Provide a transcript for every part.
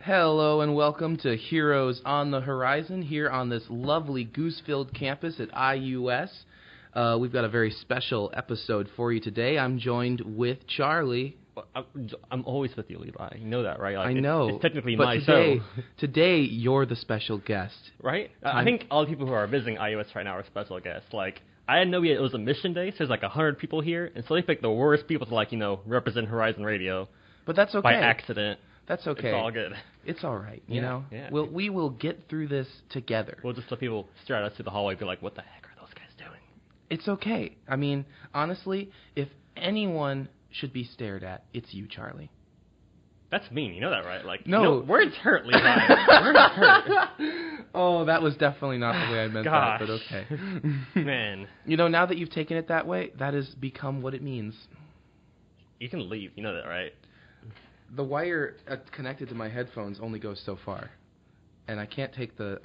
Hello and welcome to Heroes on the Horizon here on this lovely goose-filled campus at IUS. We've got a very special episode for you today. I'm joined with Charlie. I'm always with you, Levi. You know that, right? I know. It's technically but my today, show. Today, you're the special guest. Right? I think all the people who are visiting IUS right now are special guests. Like, I didn't know it was a mission day, so there's like 100 people here, and so they picked the worst people to, represent Horizon Radio. But that's okay. By accident. That's okay. It's all good. It's all right, you know? Yeah. We will get through this together. We'll just let people stare at us through the hallway and be like, what the heck are those guys doing? It's okay. I mean, honestly, if anyone should be stared at, it's you, Charlie. That's mean. You know that, right? Like, no. Words hurt, Levi. Words hurt. Oh, that was definitely not the way I meant that, but okay. Man. You know, now that you've taken it that way, that has become what it means. You can leave. You know that, right? The wire connected to my headphones only goes so far, and I can't take the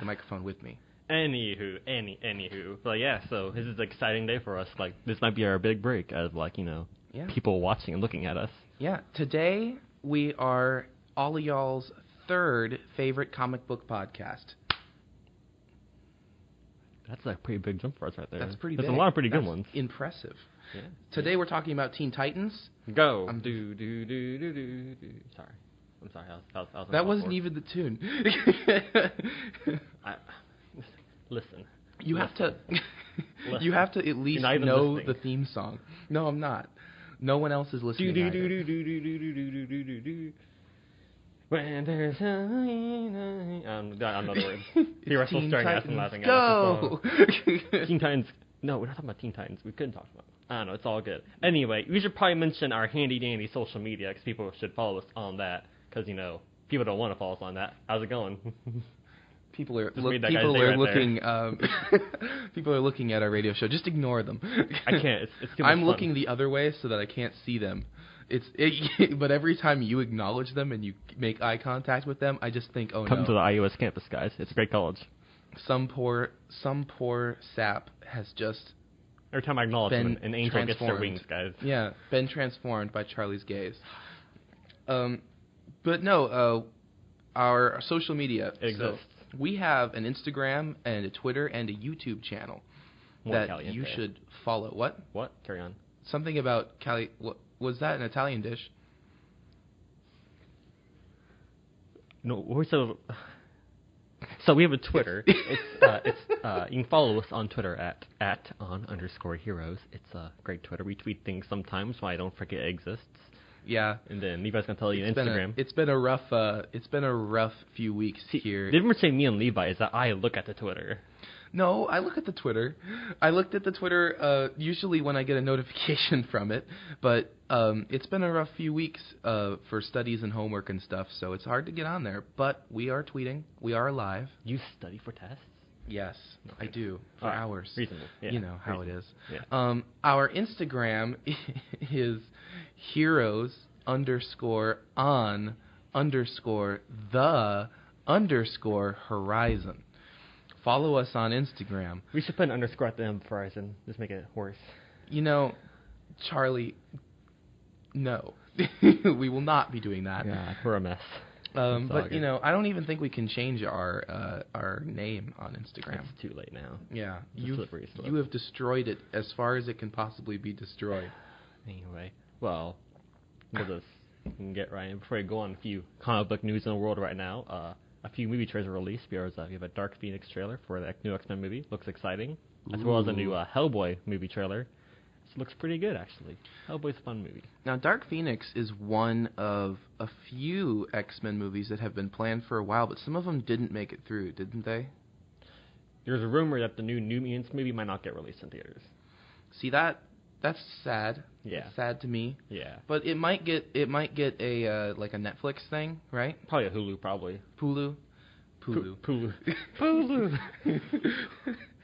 microphone with me. Anywho. But yeah, so this is an exciting day for us. Like, this might be our big break as, people watching and looking at us. Yeah. Today, we are all of y'all's third favorite comic book podcast. That's a pretty big jump for us right there. That's pretty big. There's a lot of pretty good ones. Impressive. Yeah. Today, we're talking about Teen Titans. Go. Sorry. I'm sorry. That wasn't even the tune. Listen. You have to at least know the theme song. No, I'm not. No one else is listening either. When there's I don't know the words. He wrestles staring at us and laughing go! at us. Teen Titans. No, we're not talking about Teen Titans. We couldn't talk about it. I don't know. It's all good. Anyway, we should probably mention our handy-dandy social media because people should follow us on that because, people don't want to follow us on that. How's it going? People are looking at our radio show. Just ignore them. I can't. It's too much I'm fun. looking the other way so that I can't see them. But every time you acknowledge them and you make eye contact with them, I just think, oh no. Come to the IUS campus, guys. It's a great college. Some poor sap has just every time I acknowledge them, an angel gets their wings, guys. Yeah, been transformed by Charlie's gaze. But no, our social media exists. So we have an Instagram and a Twitter and a YouTube channel that Caliente. You should follow. What? What? Carry on. Something about Cali. What was that? An Italian dish? No, So we have a Twitter. You can follow us on Twitter at @on_heroes. It's a great Twitter. We tweet things sometimes, so I don't forget it exists. Yeah. And then Levi's gonna tell you Instagram. It's been a rough few weeks here. The difference between me and Levi is that I look at the Twitter. No, I look at the Twitter. I looked at the Twitter usually when I get a notification from it, but it's been a rough few weeks for studies and homework and stuff, so it's hard to get on there. But we are tweeting. We are alive. You study for tests? Yes, okay. I do, for hours. Reasonable. Yeah. You know how it is. Yeah. Our Instagram is heroes_on_the_horizon. Follow us on Instagram. We should put an underscore at the end of Horizon. Just make it worse. Charlie, no. We will not be doing that. Yeah, we're a mess. But, I don't even think we can change our name on Instagram. It's too late now. Yeah. You have destroyed it as far as it can possibly be destroyed. Anyway, well, we'll just get right in. Before we go on a few comic book news in the world right now, a few movie trailers are released. We have a Dark Phoenix trailer for the new X-Men movie. Looks exciting. As well as a new Hellboy movie trailer. It looks pretty good, actually. Hellboy's a fun movie. Now, Dark Phoenix is one of a few X-Men movies that have been planned for a while, but some of them didn't make it through, didn't they? There's a rumor that the new Mutants movie might not get released in theaters. See, that's sad. Yeah. It's sad to me. Yeah. But it might get a like a Netflix thing, right? Probably a Hulu, probably. Hulu.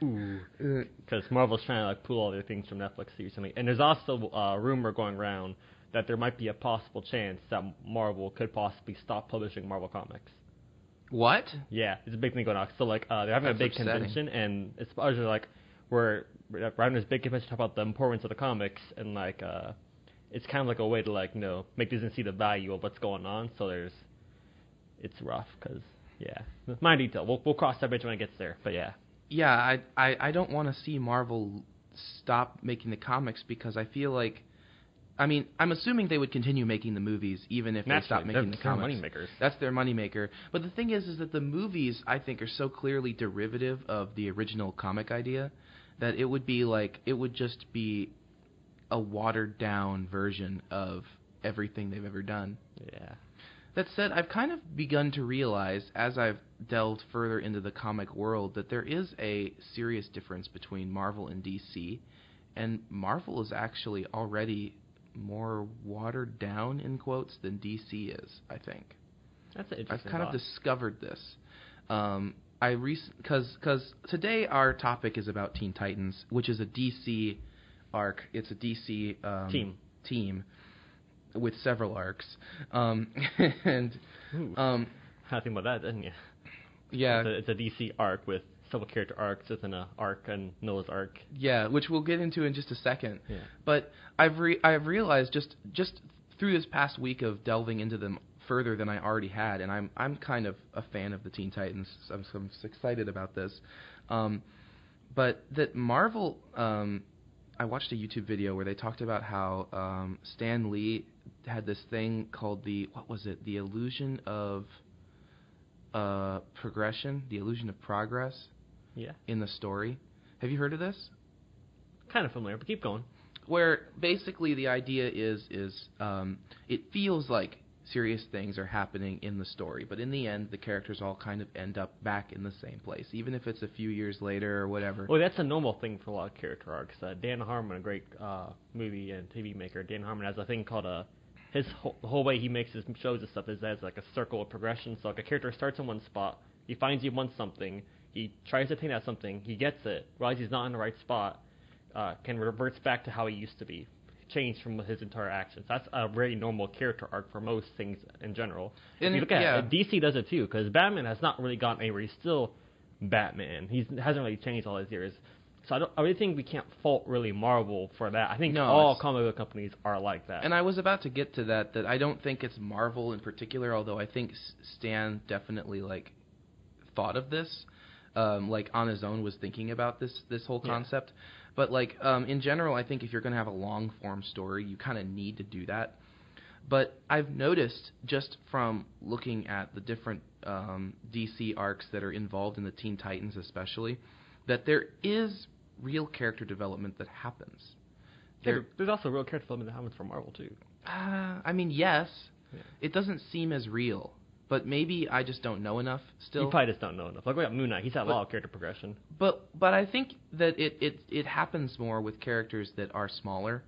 Ooh. Because Marvel's trying to pull all their things from Netflix recently. And there's also a rumor going around that there might be a possible chance that Marvel could possibly stop publishing Marvel comics. What? Yeah, it's a big thing going on. So, they're having a big convention, and it's we're having this big convention to talk about the importance of the comics, and, it's kind of like a way to, make Disney see the value of what's going on. So there's it's rough because minor detail. We'll cross that bridge when it gets there. But yeah. Yeah, I don't want to see Marvel stop making the comics because I feel like, I mean, I'm assuming they would continue making the movies even if they stop making the comics. Money makers. That's their moneymaker. But the thing is that the movies, I think, are so clearly derivative of the original comic idea that it would just be a watered down version of everything they've ever done. Yeah. That said, I've kind of begun to realize, as I've delved further into the comic world, that there is a serious difference between Marvel and DC, and Marvel is actually already more watered down, in quotes, than DC is, I think. That's an interesting I've kind thought. of discovered this. Because today our topic is about Teen Titans, which is a DC arc. It's a DC team with several arcs. And I think about that, didn't you? Yeah. It's a DC arc with several character arcs within an arc and Noah's Arc. Yeah, which we'll get into in just a second. Yeah. But I've realized just through this past week of delving into them further than I already had, and I'm kind of a fan of the Teen Titans. So I'm excited about this. But that Marvel, I watched a YouTube video where they talked about how Stan Lee had this thing called the illusion of progression, the illusion of progress. Yeah. In the story. Have you heard of this? Kind of familiar, but keep going. Where basically the idea is it feels like serious things are happening in the story, but in the end, the characters all kind of end up back in the same place, even if it's a few years later or whatever. Well, that's a normal thing for a lot of character arcs. Dan Harmon, a great movie and TV maker, Dan Harmon has a thing called the whole way he makes his shows and stuff is as like a circle of progression. So like a character starts in one spot, he finds he wants something, he tries to attain that something, he gets it, realizes he's not in the right spot, can reverts back to how he used to be, changed from his entire actions. That's a very normal character arc for most things in general. And if you look at it, DC does it too, because Batman has not really gone anywhere. He's still Batman. He hasn't really changed all his years. So I really think we can't fault really Marvel for that. I think all comic book companies are like that. And I was about to get to that I don't think it's Marvel in particular, although I think Stan definitely thought of this, on his own was thinking about this whole concept. But in general, I think if you're going to have a long form story, you kind of need to do that. But I've noticed just from looking at the different DC arcs that are involved in the Teen Titans especially, that there is real character development that happens. There's also real character development that happens for Marvel too. I mean, yes. Yeah. It doesn't seem as real. But maybe I just don't know enough still. You probably just don't know enough. Like we got Moon Knight, he's had a lot of character progression. But I think that it happens more with characters that are smaller.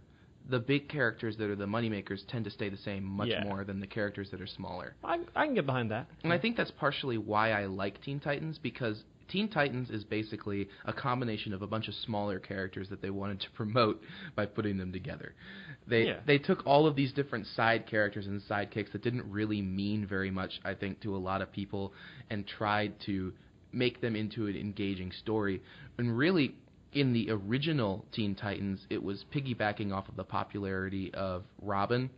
The big characters that are the moneymakers tend to stay the same much more than the characters that are smaller. I can get behind that. And I think that's partially why I like Teen Titans, because Teen Titans is basically a combination of a bunch of smaller characters that they wanted to promote by putting them together. They took all of these different side characters and sidekicks that didn't really mean very much, I think, to a lot of people, and tried to make them into an engaging story. And really, in the original Teen Titans, it was piggybacking off of the popularity of Robin,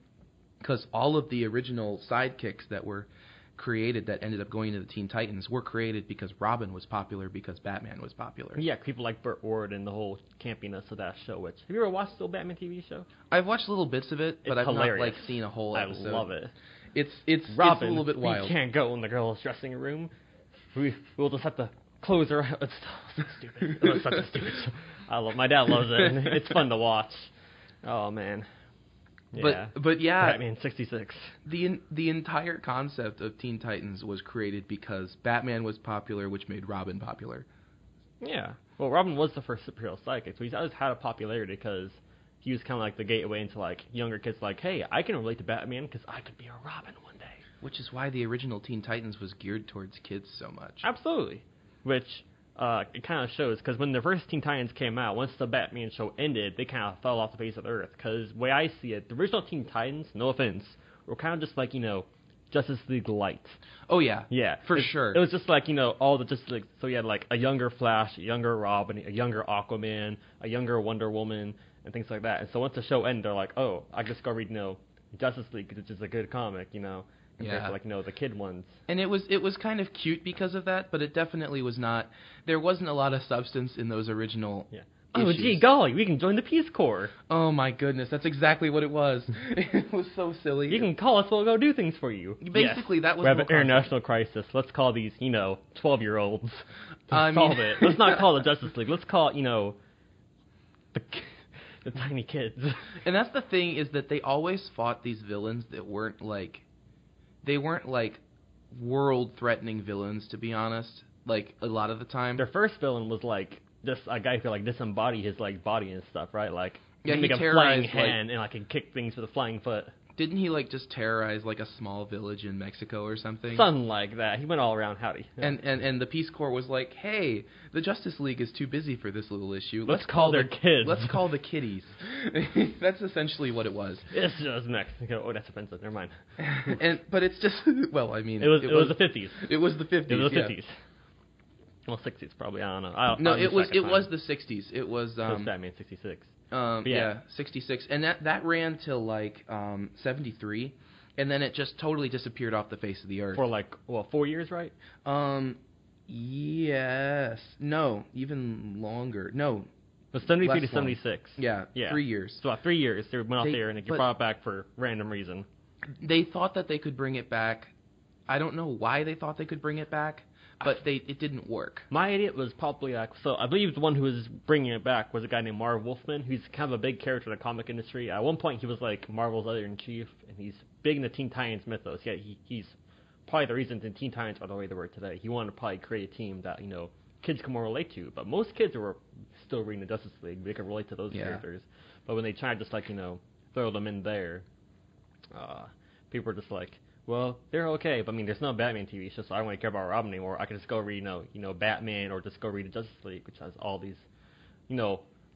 because all of the original sidekicks that were created that ended up going into the Teen Titans were created because Robin was popular, because Batman was popular. Yeah, people like Burt Ward and the whole campiness of that show. Have you ever watched the old Batman TV show? I've watched little bits of it, but I've hilarious. not seen a whole episode. I love it. It's Robin, a little bit wild. We can't go in the girls' dressing room. We'll just have to close her out. It's so stupid. It was such a stupid show. My dad loves it. It's fun to watch. Oh man. Yeah. But yeah, Batman 66. The entire concept of Teen Titans was created because Batman was popular, which made Robin popular. Yeah. Well, Robin was the first superhero sidekick, so he's always had a popularity because he was kind of like the gateway into younger kids. Hey, I can relate to Batman because I could be a Robin one day. Which is why the original Teen Titans was geared towards kids so much. Absolutely. Which it kind of shows, because when the first Teen Titans came out, once the Batman show ended, they kind of fell off the face of the earth. Because the way I see it, the original Teen Titans, no offense, were kind of just Justice League Light. Oh yeah, yeah, for sure. It was just all the Justice League. So you had a younger Flash, a younger Robin, a younger Aquaman, a younger Wonder Woman, and things like that. And so once the show ended, they're like, oh, I just go read Justice League, which is a good comic, And compared to like the kid ones. And it was kind of cute because of that, but it definitely was not. There wasn't a lot of substance in those original. Yeah. Issues. Oh, gee golly, we can join the Peace Corps. Oh my goodness, that's exactly what it was. It was so silly. You can call us, we'll go do things for you. Basically, yes. that was. We have an international crisis. Let's call these, 12-year-olds to solve it. Let's not call the Justice League. Let's call the tiny kids. And that's the thing, is that they always fought these villains that weren't like world-threatening villains, to be honest. Like a lot of the time, their first villain was like just a guy who could disembody his body and stuff, right? Like he make a flying hand and can kick things with a flying foot. Didn't he just terrorize a small village in Mexico or something? Something like that. He went all around howdy. Yeah. And the Peace Corps was like, hey, the Justice League is too busy for this little issue. Let's call their kids. Let's call the kiddies. That's essentially what it was. It's just Mexico. Oh, that's offensive. Never mind. But it's just it was the 50s. It was the 50s. It was the 50s. Well, 60s probably. I don't know. No, it was the 60s. It was Batman 66. 66, and that ran till 73, and then it just totally disappeared off the face of the earth. For 4 years, right? Yes. No, even longer. No. It was 73 to 76. Yeah, 3 years. So about 3 years, they went out there and it got brought back for random reason. They thought that they could bring it back. I don't know why they thought they could bring it back, but it didn't work. My idiot was probably so I believe the one who was bringing it back was a guy named Marv Wolfman, who's kind of a big character in the comic industry. At one point, he was Marvel's editor-in-chief, and he's big in the Teen Titans mythos. Yeah, he's probably the reason the Teen Titans are the way they were today. He wanted to probably create a team that kids can more relate to, but most kids were still reading the Justice League. They could relate to those characters, but when they tried to throw them in there, people were just like, well, they're okay, but there's no Batman TV show, so I don't really care about Robin anymore. I can just go read, Batman, or just go read the Justice League, which has all these,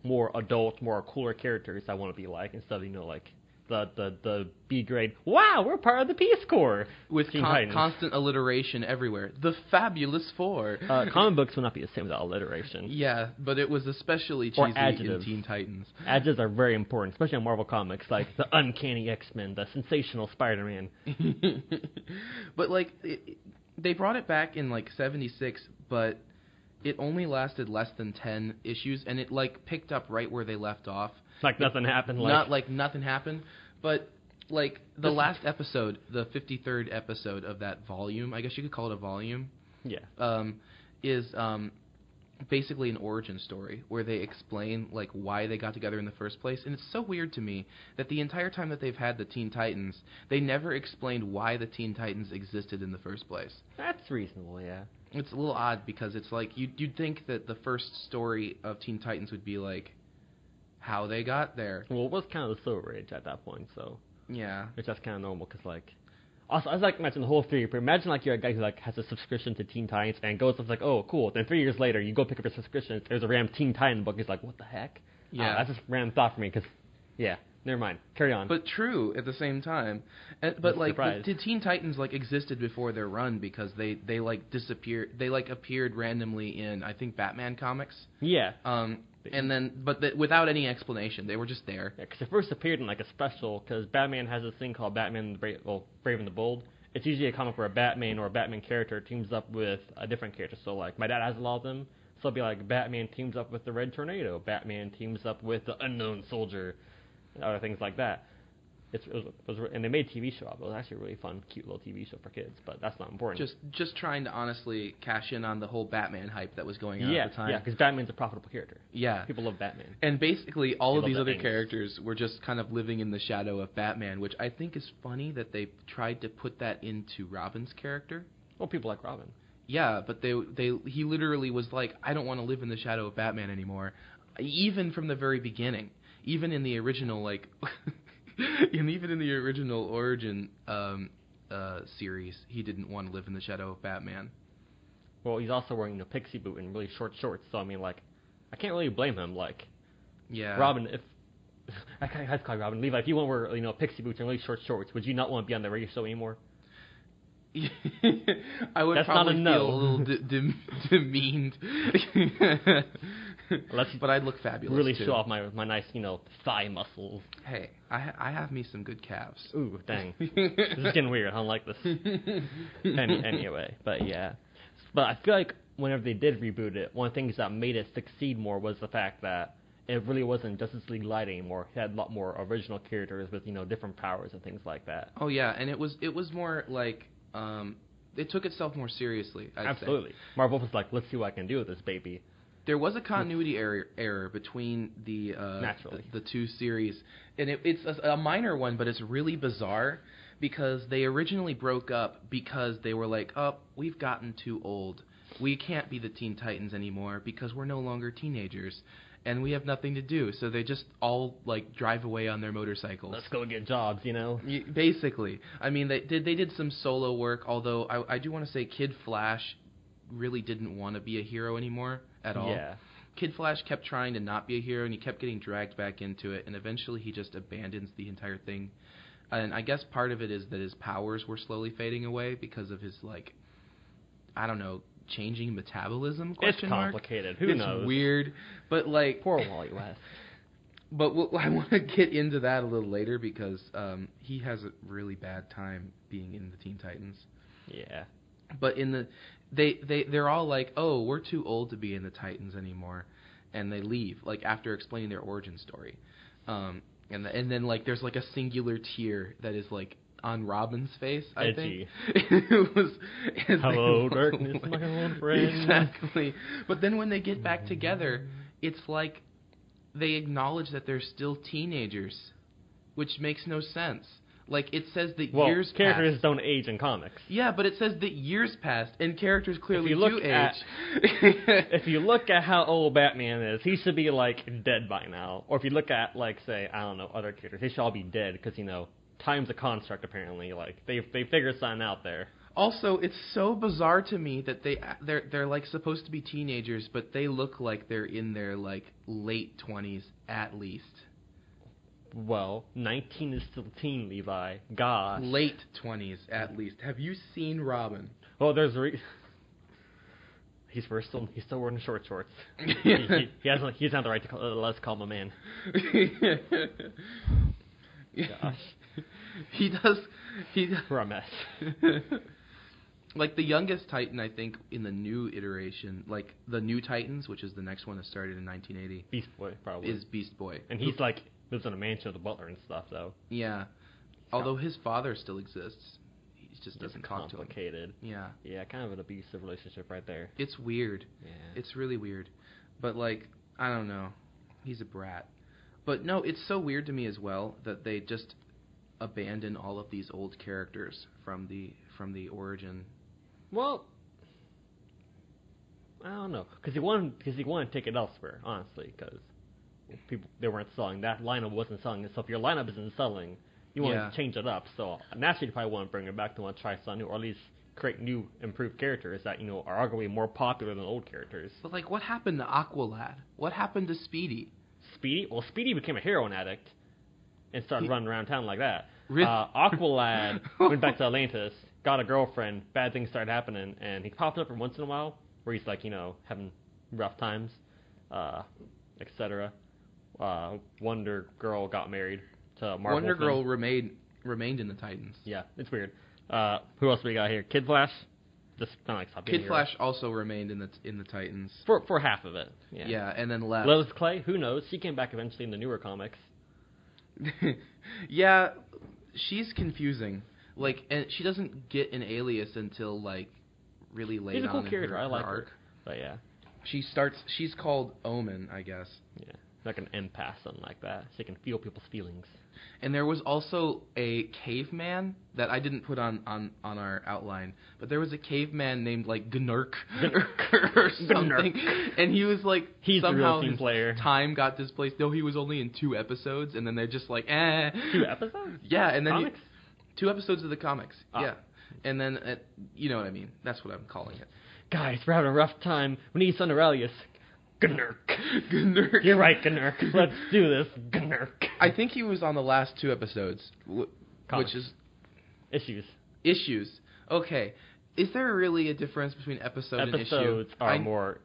more adult, more cooler characters I want to be like, instead of, the B grade. Wow, we're part of the Peace Corps with constant alliteration everywhere. The Fabulous Four. Comic books will not be the same without alliteration. Yeah, but it was especially cheesy in Teen Titans. Adjectives are very important, especially in Marvel Comics, like the Uncanny X-Men, the Sensational Spider-Man. But they brought it back in 76, but it only lasted less than 10 issues, and it picked up right where they left off. Nothing happened. Not nothing happened, but the last episode, the 53rd episode of that volume, I guess you could call it a volume. Yeah. Is basically an origin story where they explain why they got together in the first place, and it's so weird to me that the entire time that they've had the Teen Titans, they never explained why the Teen Titans existed in the first place. That's reasonable, yeah. It's a little odd because it's you'd think that the first story of Teen Titans would be how they got there. Well, it was kind of the Silver Age at that point, so yeah, which that's kind of normal because also I imagine the whole theory. But imagine you're a guy who has a subscription to Teen Titans and goes and oh cool. Then 3 years later you go pick up your subscription. There's a random Teen Titan book. He's like, what the heck? Yeah, that's just a random thought for me because never mind. Carry on. But true at the same time. But the Teen Titans existed before their run because they disappeared. They appeared randomly in I think Batman comics. Yeah. And then, without any explanation, they were just there. Yeah, because it first appeared in a special, because Batman has this thing called Batman Brave and the Bold. It's usually a comic where a Batman or a Batman character teams up with a different character. So, my dad has a lot of them. So it'll be Batman teams up with the Red Tornado. Batman teams up with the Unknown Soldier. And other things like that. And they made a TV show of it. It was actually a really fun, cute little TV show for kids, but that's not important. Just trying to honestly cash in on the whole Batman hype that was going on at the time. Yeah, because Batman's a profitable character. Yeah. People love Batman. And basically all of these other characters were just kind of living in the shadow of Batman, which I think is funny that they tried to put that into Robin's character. Well, people like Robin. Yeah, but he literally was I don't want to live in the shadow of Batman anymore, even from the very beginning. Even in the original, even in the original origin series, he didn't want to live in the shadow of Batman. Well, he's also wearing a pixie boot and really short shorts, so I can't really blame him. Yeah, Robin, if I have to call Robin, Levi, if you want to wear pixie boots and really short shorts, would you not want to be on the radio show anymore? I would That's probably not a no. feel a little demeaned. But I'd look fabulous, Really too. show off my nice, thigh muscles. Hey, I have me some good calves. Ooh, dang. This is getting weird. I don't like this. Anyway, but yeah. But I feel like whenever they did reboot it, one of the things that made it succeed more was the fact that it really wasn't Justice League Light anymore. It had a lot more original characters with, different powers and things like that. Oh, yeah, and it was more like... it took itself more seriously, I'd Absolutely. say. Marvel was like, let's see what I can do with this baby. There was a continuity error between the two series, and it's a minor one, but it's really bizarre because they originally broke up because they were like, "Oh, we've gotten too old. We can't be the Teen Titans anymore because we're no longer teenagers, and we have nothing to do." So they just all drive away on their motorcycles. Let's go get jobs, Basically, I mean, they did some solo work. Although I do want to say, Kid Flash really didn't want to be a hero anymore at all. Yeah. Kid Flash kept trying to not be a hero, and he kept getting dragged back into it, and eventually he just abandons the entire thing. And I guess part of it is that his powers were slowly fading away because of his, I don't know, changing metabolism, It's complicated. Who knows? It's weird. But, Poor Wally West. But I want to get into that a little later because he has a really bad time being in the Teen Titans. Yeah. But they're all like, "Oh, we're too old to be in the Titans anymore," and they leave after explaining their origin story. And then there's a singular tear that is on Robin's face. I Edgy. think it was. Hello, darkness, my old friend. Exactly. But then when they get back together, it's like they acknowledge that they're still teenagers, which makes no sense. It says that years characters passed. don't age in comics. Yeah, but it says that years passed, and characters clearly do age. If you look at how old Batman is, he should be, dead by now. Or if you look at, say, I don't know, other characters, they should all be dead, because, time's a construct, apparently. They figured something out there. Also, it's so bizarre to me that they're supposed to be teenagers, but they look like they're in their, late 20s, at least. Well, 19 is still teen, Levi. Gosh. Late 20s, at least. Have you seen Robin? Oh, there's he's still wearing short shorts. he doesn't have the right to let us call him a man. Gosh. He does. We're a mess. The youngest Titan, I think, in the new iteration, the New Titans, which is the next one that started in 1980. Beast Boy, probably. Is Beast Boy. And he's lives in a mansion with a butler and stuff, though. Yeah. Although his father still exists. He just doesn't talk to him. Complicated. Yeah. Yeah, kind of an abusive relationship right there. It's weird. Yeah. It's really weird. But, I don't know. He's a brat. But, no, it's so weird to me as well that they just abandon all of these old characters from the origin. Well, I don't know. Because he wanted to take it elsewhere, honestly, because they weren't selling. That lineup wasn't selling. So if your lineup isn't selling, you want to change it up. So naturally, you probably want to bring it back to want to try something new, or at least create new, improved characters that are arguably more popular than old characters. But what happened to Aqualad? What happened to Speedy? Speedy? Well, Speedy became a heroin addict and started running around town like that. Really? Aqualad went back to Atlantis, got a girlfriend, bad things started happening, and he popped up every once in a while where he's having rough times, etc. Wonder Girl got married to Marvel. Wonder Girl remained in the Titans. Yeah, it's weird. Who else we got here? Kid Flash. Just kind of stopped being Kid Flash also remained in the Titans for half of it. Yeah. Yeah, and then left. Lois Clay. Who knows? She came back eventually in the newer comics. Yeah, she's confusing. And she doesn't get an alias until really late on. She's a cool character. Her I like arc. her. But yeah. She's called Omen, I guess. Yeah. Like an empath, something like that. She can feel people's feelings. And there was also a caveman that I didn't put on our outline, but there was a caveman named Gnurk or something, and he was he's somehow the real team his player. Time got displaced. No, he was only in 2 episodes, and then they're just 2 episodes? Yeah, and then comics? 2 episodes of the comics. Oh. Yeah, and then you know what I mean. That's what I'm calling it. Guys, we're having a rough time. We need Son Aurelius. Gnurk. Gnurk. You're right, Gnurk. Let's do this. Gnurk. I think he was on the last 2 episodes, which is Issues. issues. Okay. Is there really a difference between episode and issue? Episodes are more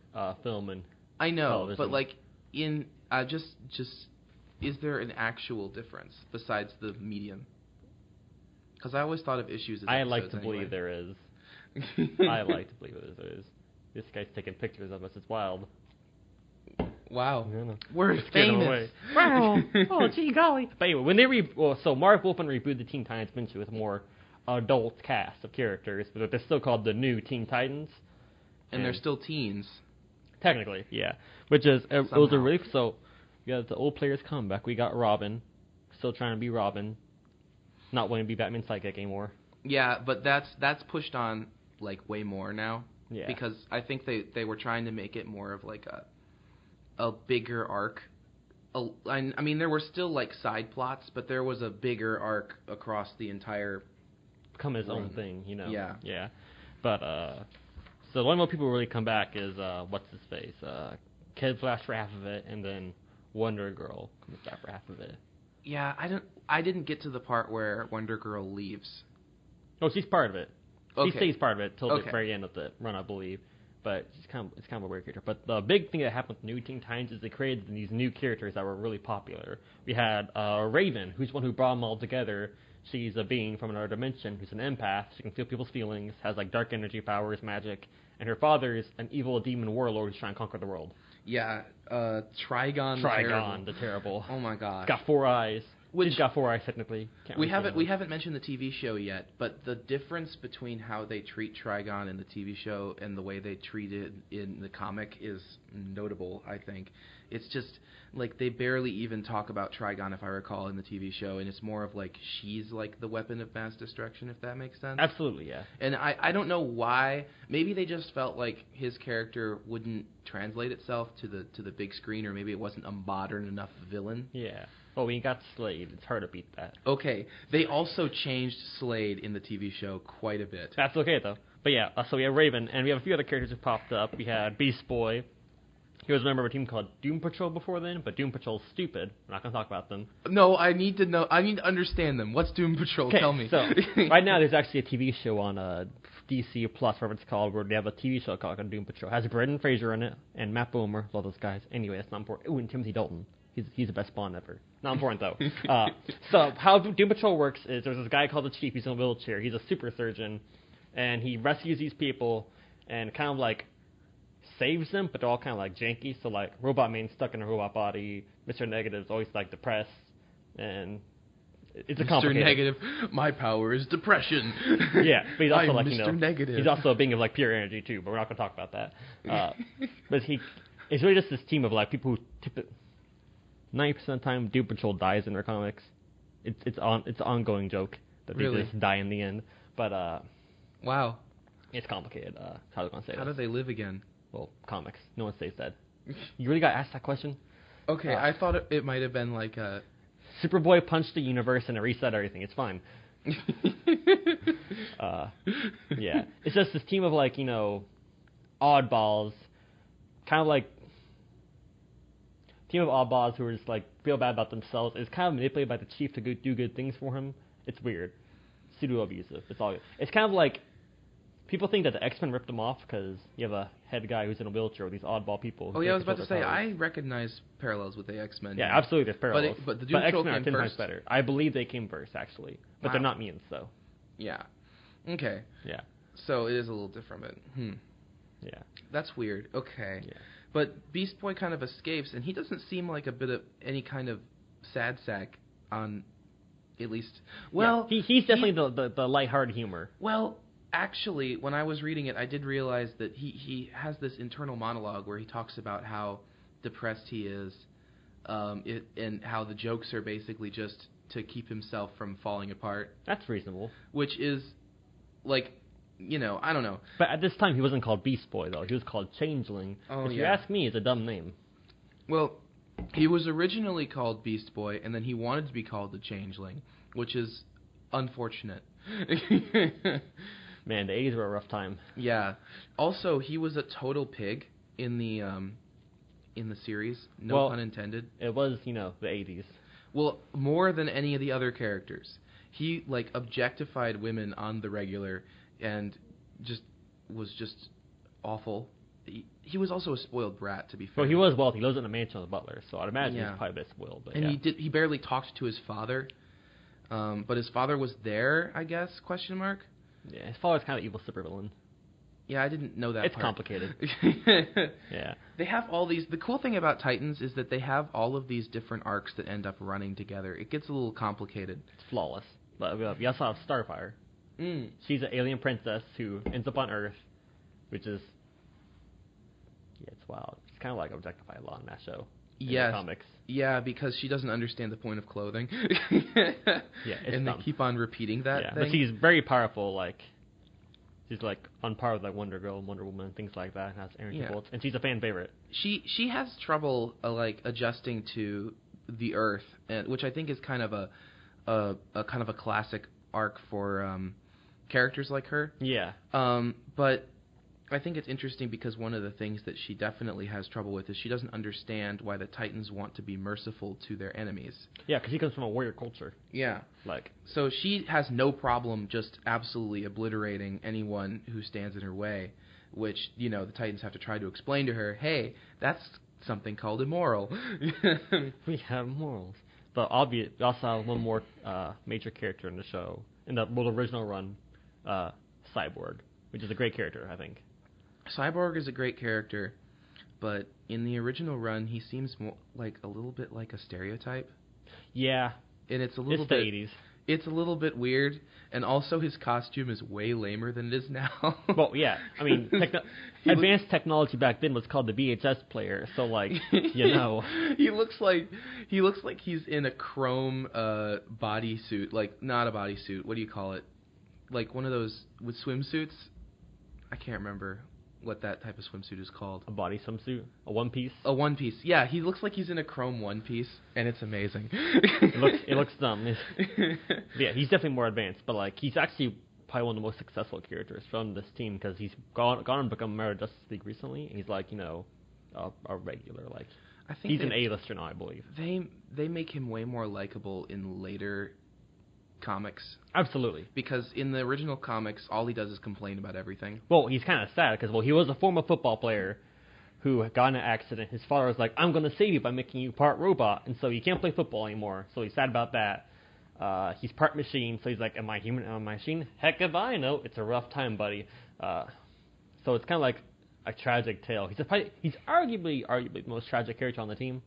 film and I know, television. but like in just is there an actual difference besides the medium? Because I always thought of issues as I episodes like to anyway. believe there is. I like to believe there is. This guy's taking pictures of us. It's wild. Wow. Yeah, We're Let's get him famous. away. Wow. Oh, gee golly. But anyway, when they so Mark Wolfman rebooted the Teen Titans eventually with a more adult cast of characters, but they're still called the New Teen Titans. And they're still teens. Technically, yeah. Which is it was a Somehow. relief. So we got the old players come back. We got Robin, still trying to be Robin, not wanting to be Batman's sidekick anymore. Yeah, but that's pushed on like way more now. Yeah. Because I think they were trying to make it more of like a bigger arc. I mean, there were still like side plots, but there was a bigger arc across the entire. Become his own Run. thing, you know. Yeah. Yeah. But so the only more people who really come back is what's his face, Kid Flash for half of it, and then Wonder Girl comes back for half of it. Yeah, I didn't get to the part where Wonder Girl leaves. Oh, she's part of it. Okay. She stays part of it till Okay. the very end of the run, I believe. But it's kind of a weird character. But the big thing that happened with New Teen Titans is they created these new characters that were really popular. We had Raven, who's one who brought them all together. She's a being from another dimension who's an empath. She can feel people's feelings, has like dark energy powers, magic, and her father's an evil demon warlord who's trying to conquer the world. Yeah, Trigon. Trigon, the terrible. Oh my god. Got 4 eyes. Which- She's got 4 eyes technically. Can't We really see haven't them. we haven't mentioned the TV show yet, but the difference between how they treat Trigon in the TV show and the way they treat it in the comic is notable, I think. It's just like they barely even talk about Trigon, if I recall, in the TV show, and it's more of like she's like the weapon of mass destruction, if that makes sense. Absolutely, yeah. And I don't know why. Maybe they just felt like his character wouldn't translate itself to the big screen, or maybe it wasn't a modern enough villain. Yeah. Oh, we got Slade. It's hard to beat that. Okay, they also changed Slade in the TV show quite a bit. That's okay, though. But yeah, so we have Raven, and we have a few other characters who popped up. We had Beast Boy. He was a member of a team called Doom Patrol before then, but Doom Patrol's stupid. We're not going to talk about them. No, I need to know. I need to understand them. What's Doom Patrol? Okay, Tell me. so right now there's actually a TV show on DC Plus, whatever it's called, where they have a TV show called Doom Patrol. It has Brendan Fraser in it, and Matt Bomer, love those guys. Anyway, that's not important. Ooh, and Timothy Dalton. He's the best Bond ever. Not important, though. So how Doom Patrol works is there's this guy called the Chief. He's in a wheelchair. He's a super surgeon, and he rescues these people and kind of like saves them, but they're all kind of like janky. So like Robot Man's stuck in a robot body. Mr. Negative's always like depressed, and it's a Mr. complicated. Negative, my power is depression. Yeah, but he's also I'm like Mr. Negative. he's also a being of like pure energy too. But we're not going to talk about that. But it's really just this team of like people who 90% of the time Doom Patrol dies in their comics. It's an ongoing joke that they Really? just die in the end. But Wow. it's complicated. How do I want to say How do this? they live again? Well, comics. No one stays dead. You really got asked that question? Okay, I thought it might have been like a. Superboy punched the universe and it reset everything. It's fine. Yeah, it's just this team of like oddballs, kind of like team of oddballs who are just like feel bad about themselves. It's kind of manipulated by the Chief to do good things for him. It's weird, pseudo abusive. It's all. It's kind of like people think that the X-Men ripped them off because you have a head guy who's in a wheelchair with these oddball people. Oh yeah, I was about to say I recognize parallels with the X-Men. Yeah, absolutely, there's parallels. But the Doom Patrol X-Men are came 10 times first. better. I believe they came first, actually, but Wow. they're not mutants, though. Yeah. Okay. Yeah, So it is a little different, but yeah. that's weird. Okay. Yeah. But Beast Boy kind of escapes, and he doesn't seem like a bit of any kind of sad sack on, at least. Well, yeah. He's definitely the lighthearted humor. Well, actually, when I was reading it, I did realize that he has this internal monologue where he talks about how depressed he is, and how the jokes are basically just to keep himself from falling apart, That's reasonable. which is, like, I don't know. But at this time, he wasn't called Beast Boy, though. He was called Changeling. Oh, If you yeah. ask me, it's a dumb name. Well, he was originally called Beast Boy, and then he wanted to be called the Changeling, which is unfortunate. Man, the 80s were a rough time. Yeah. Also, he was a total pig in the series. No pun intended. It was, the 80s. Well, more than any of the other characters. He objectified women on the regular. and was just awful. He was also a spoiled brat, to be fair. Well, he was wealthy. He lives in a mansion with a butler, so I'd imagine Yeah. he's probably a bit spoiled. But And he barely talked to his father, but his father was there, I guess? ? Yeah, his father's kind of evil supervillain. Yeah, I didn't know that. It's part. complicated. Yeah. They have all these. The cool thing about Titans is that they have all of these different arcs that end up running together. It gets a little complicated. It's flawless. But we also have Starfire. She's an alien princess who ends up on Earth, which is... Yeah, it's wild. It's kind of like objectified a lot in that show. Yes. In the comics. Yeah, because she doesn't understand the point of clothing. Yeah, it's and dumb. they keep on repeating that Yeah, thing. but she's very powerful, like... She's like on par with like Wonder Girl and Wonder Woman, things like that, and has energy bolts. And she's a fan favorite. She has trouble like adjusting to the Earth, which I think is kind of a kind of a classic arc for characters like her. Yeah. But I think it's interesting because one of the things that she definitely has trouble with is she doesn't understand why the Titans want to be merciful to their enemies. Yeah, because she comes from a warrior culture. Yeah. Like, so she has no problem just absolutely obliterating anyone who stands in her way, which, the Titans have to try to explain to her, hey, that's something called immoral. we have morals. But we also have one more major character in the show, in the original run, Cyborg, which is a great character, I think. Cyborg is a great character, but in the original run, he seems more like a little bit like a stereotype. Yeah. And it's a little bit... It's the 80s. It's a little bit weird, and also his costume is way lamer than it is now. Well, yeah. I mean, advanced technology back then was called the VHS player, so, like, He looks like he's in a chrome bodysuit. Like, not a bodysuit. What do you call it? Like one of those with swimsuits? I can't remember what that type of swimsuit is called. A body swimsuit? A one piece? A one piece. Yeah, he looks like he's in a chrome one piece, and it's amazing. It looks dumb. Yeah, he's definitely more advanced, but like he's actually probably one of the most successful characters from this team because he's gone and become a member of Justice League recently, and he's like a regular. Like I think he's an A-lister now, I believe. They make him way more likable in later comics. Absolutely. Because in the original comics, all he does is complain about everything. Well, he's kind of sad because, he was a former football player who got in an accident. His father was like, I'm going to save you by making you part robot, and so you can't play football anymore. So he's sad about that. He's part machine, so he's like, am I human? Am I machine? Heck if I know. It's a rough time, buddy. So it's kind of like a tragic tale. He's arguably the most tragic character on the team.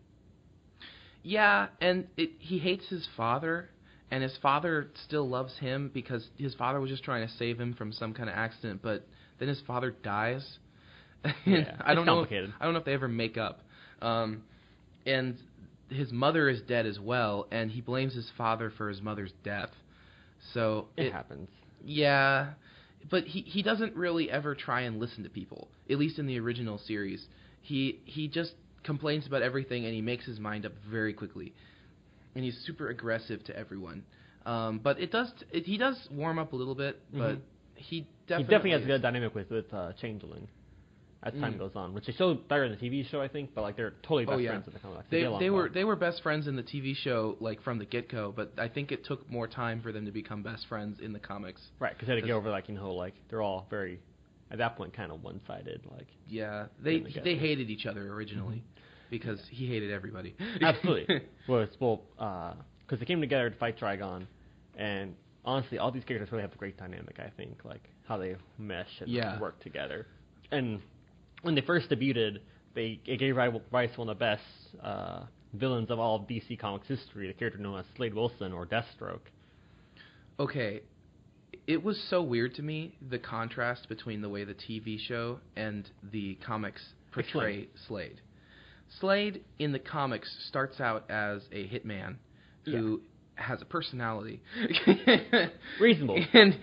Yeah, and he hates his father. And his father still loves him because his father was just trying to save him from some kind of accident, but then his father dies. Yeah, I don't know if they ever make up. And his mother is dead as well, and he blames his father for his mother's death. So it happens. Yeah, but he doesn't really ever try and listen to people. At least in the original series, he just complains about everything and he makes his mind up very quickly. And he's super aggressive to everyone. But he does warm up a little bit, but he definitely has a good dynamic with Changeling as time goes on, which they showed better in the TV show, I think. But like they're totally best friends in the comics. They were best friends in the TV show, like from the get-go. But I think it took more time for them to become best friends in the comics. Right, because they had to get over like they're all very at that point kind of one-sided. Like yeah, they hated each other originally. Because he hated everybody. Absolutely. Because they came together to fight Trigon, and honestly, all these characters really have a great dynamic, I think, like how they mesh and work together. And when they first debuted, it gave rise to one of the best villains of all of DC Comics history, the character known as Slade Wilson or Deathstroke. Okay. It was so weird to me, the contrast between the way the TV show and the comics portray Slade. Slade, in the comics, starts out as a hitman who has a personality. Reasonable. And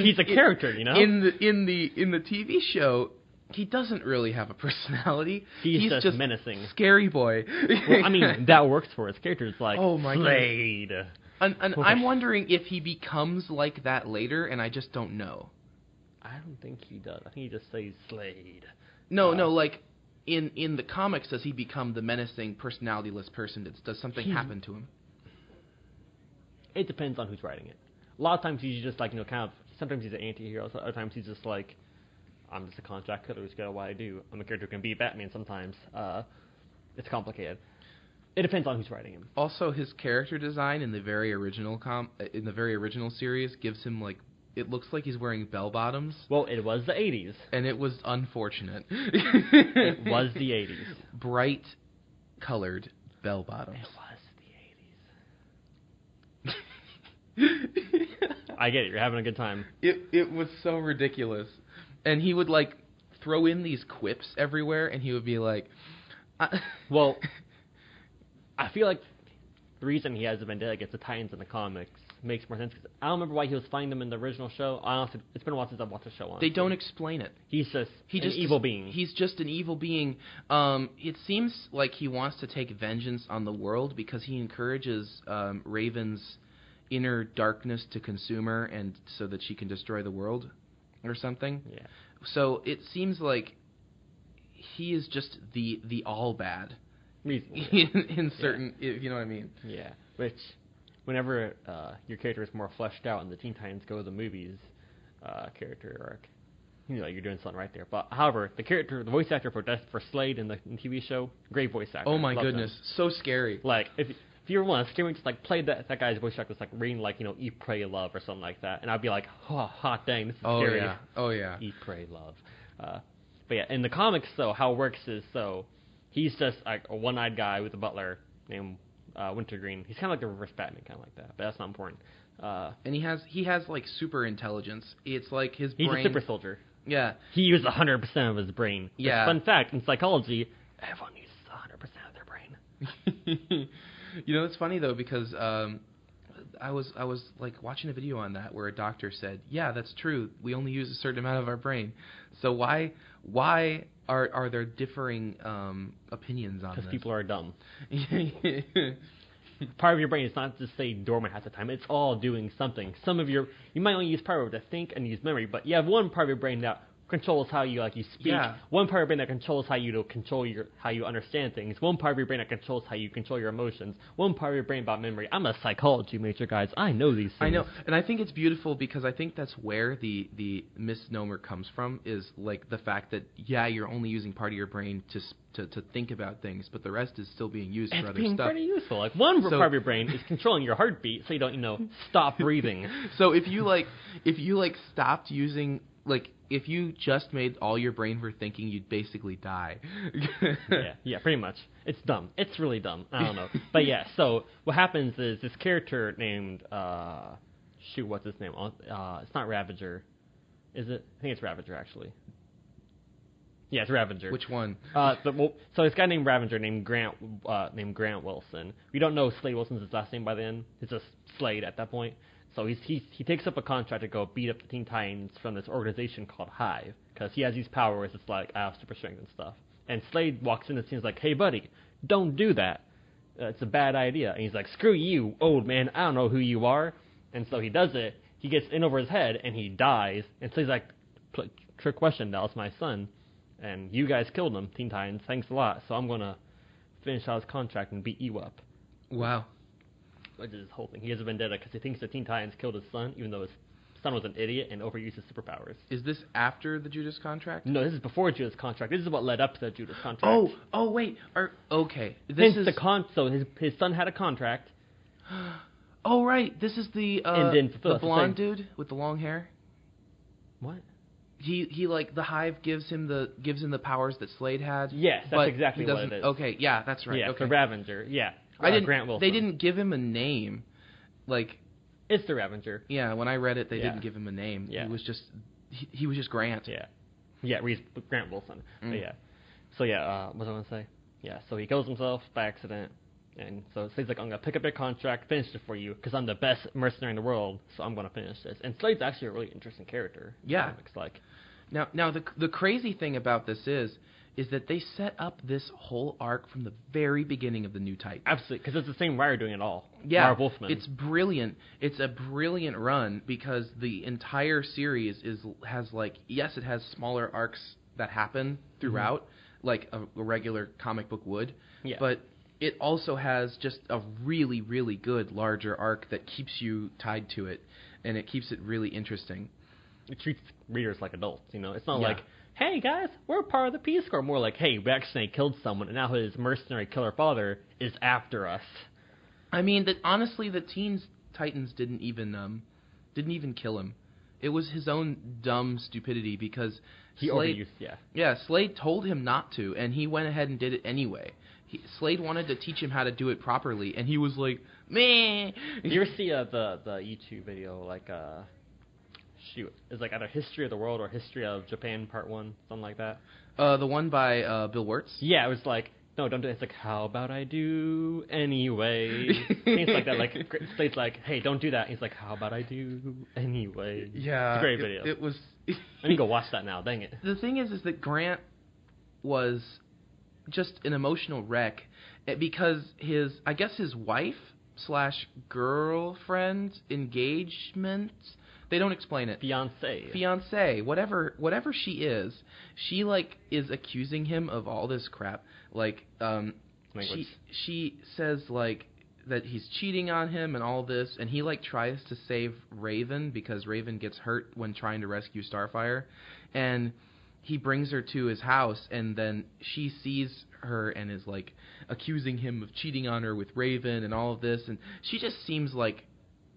he's a character, In the TV show, he doesn't really have a personality. He's just menacing. Scary boy. Well, I mean, that works for his character. It's like, Slade. And I'm wondering if he becomes like that later, and I just don't know. I don't think he does. I think he just says Slade. No, like... In the comics, does he become the menacing, personality-less person? Does something happen to him? It depends on who's writing it. A lot of times he's just like, kind of sometimes he's an anti-hero, so other times he's just like, I'm just a contract killer who's got what I do. I'm a character who can be Batman sometimes. It's complicated. It depends on who's writing him. Also, his character design in the very original series gives him like, it looks like he's wearing bell bottoms. Well, it was the 80s. And it was unfortunate. It was the 80s. Bright colored bell bottoms. It was the 80s. I get it. You're having a good time. It was so ridiculous. And he would like throw in these quips everywhere, and he would be like, well, I feel like the reason he has a vendetta against the Titans in the comics makes more sense. Cause I don't remember why he was fighting them in the original show. Honestly, it's been a while since I've watched the show. Honestly. They don't explain it. He's just an evil being. He's just an evil being. It seems like he wants to take vengeance on the world because he encourages Raven's inner darkness to consume her, and so that she can destroy the world or something. Yeah. So it seems like he is just the all bad. in certain, if you know what I mean. Yeah. Which, whenever your character is more fleshed out in the Teen Titans Go to the Movies character arc, you know, you're doing something right there. But however, the voice actor for Slade in the TV show, great voice actor. Oh my Love goodness, him. So scary. Like if you ever want to scare me, just like play that guy's voice actor, like reading like Eat, Pray, Love or something like that, and I'd be like, oh, hot dang, this is scary. Yeah. Oh yeah. Eat, Pray, Love. But yeah, in the comics though, how it works is he's just like a one-eyed guy with a butler named Wintergreen. He's kind of like the reverse Batman, kind of like that, but that's not important. And he has like super intelligence. It's like his he's brain. a super soldier. Yeah. He uses 100% of his brain. Yeah. Fun fact, in psychology, everyone uses 100% of their brain. You know, it's funny though because I was like watching a video on that where a doctor said, "Yeah, that's true. We only use a certain amount of our brain." So why are there differing opinions on this? Because people are dumb. Part of your brain is not just say dormant half the time. It's all doing something. You might only use part of it to think and use memory, but you have one part of your brain that controls how you speak. Yeah. One part of your brain that controls how you understand things. One part of your brain that controls how you control your emotions. One part of your brain about memory. I'm a psychology major, guys. I know these things. I know, and I think it's beautiful because I think that's where the misnomer comes from, is like the fact that you're only using part of your brain to think about things, but the rest is still being used for other stuff. It's being pretty useful. Like one part of your brain is controlling your heartbeat, so you don't stop breathing. So if you stopped using, like, if you just made all your brain for thinking, you'd basically die. yeah, pretty much. It's dumb. It's really dumb. I don't know. But yeah, so what happens is this character named, what's his name? It's not Ravager. Is it? I think it's Ravager, actually. Yeah, it's Ravager. Which one? So this guy named Ravager named Grant Wilson. We don't know Slade Wilson's last name by then. It's just Slade at that point. So he takes up a contract to go beat up the Teen Titans from this organization called Hive, because he has these powers. It's like, I have super strength and stuff. And Slade walks in and seems like, hey, buddy, don't do that. It's a bad idea. And he's like, screw you, old man. I don't know who you are. And so he does it. He gets in over his head, and he dies. And Slade's like, trick question, that was my son. And you guys killed him, Teen Titans. Thanks a lot. So I'm going to finish out his contract and beat you up. Wow. Which is his whole thing. He has a vendetta because he thinks the Teen Titans killed his son, even though his son was an idiot and overused his superpowers. Is this after the Judas contract? No, this is before Judas contract. This is what led up to the Judas contract. Oh, wait. Okay. So his son had a contract. Oh, right. This is the blonde dude with the long hair. What? He like the Hive gives him the powers that Slade had. Yes, that's exactly what it is. Okay, yeah, that's right. Yeah, okay. the Ravager. Yeah. Grant Wilson. They didn't give him a name. Like, it's the Ravager. Yeah, when I read it, they didn't give him a name. Yeah. He was just Grant. Yeah. Yeah, Grant Wilson. But yeah. So yeah, what was I going to say? Yeah, so he kills himself by accident. And so Slade's like, I'm going to pick up your contract, finish it for you, because I'm the best mercenary in the world, so I'm going to finish this. And Slade's actually a really interesting character. Yeah. It's like, Now the crazy thing about this is that they set up this whole arc from the very beginning of the New Titans. Absolutely, because it's the same writer doing it all. Yeah, Mara Wolfman. It's brilliant. It's a brilliant run because the entire series has like, yes, it has smaller arcs that happen throughout, like a regular comic book would. Yeah. But it also has just a really, really good larger arc that keeps you tied to it, and it keeps it really interesting. it treats readers like adults. You know, it's not Yeah. like, hey guys, we're part of the Peace Corps. More like, hey, we accidentally killed someone, and now his mercenary killer father is after us. I mean, that honestly, the Teen Titans didn't even kill him. It was his own dumb stupidity because He Slade, overused, yeah. Yeah, Slade told him not to, and he went ahead and did it anyway. Slade wanted to teach him how to do it properly, and he was like, meh. Did you ever see the YouTube video, like, it's like either History of the World or History of Japan Part 1, something like that? The one by Bill Wirtz? Yeah, it was like, no, don't do it. It's like, how about I do anyway? Things like that. Like, Slade's like, hey, don't do that. He's like, how about I do anyway? Yeah. It's a great video. It was... I need to go watch that now. Dang it. The thing is that Grant was just an emotional wreck because his wife / girlfriend engagement, they don't explain it. Fiance, whatever she is, she like is accusing him of all this crap. Like, she says like that he's cheating on him and all this, and he like tries to save Raven because Raven gets hurt when trying to rescue Starfire, and he brings her to his house, and then she sees her and is like accusing him of cheating on her with Raven and all of this, and she just seems like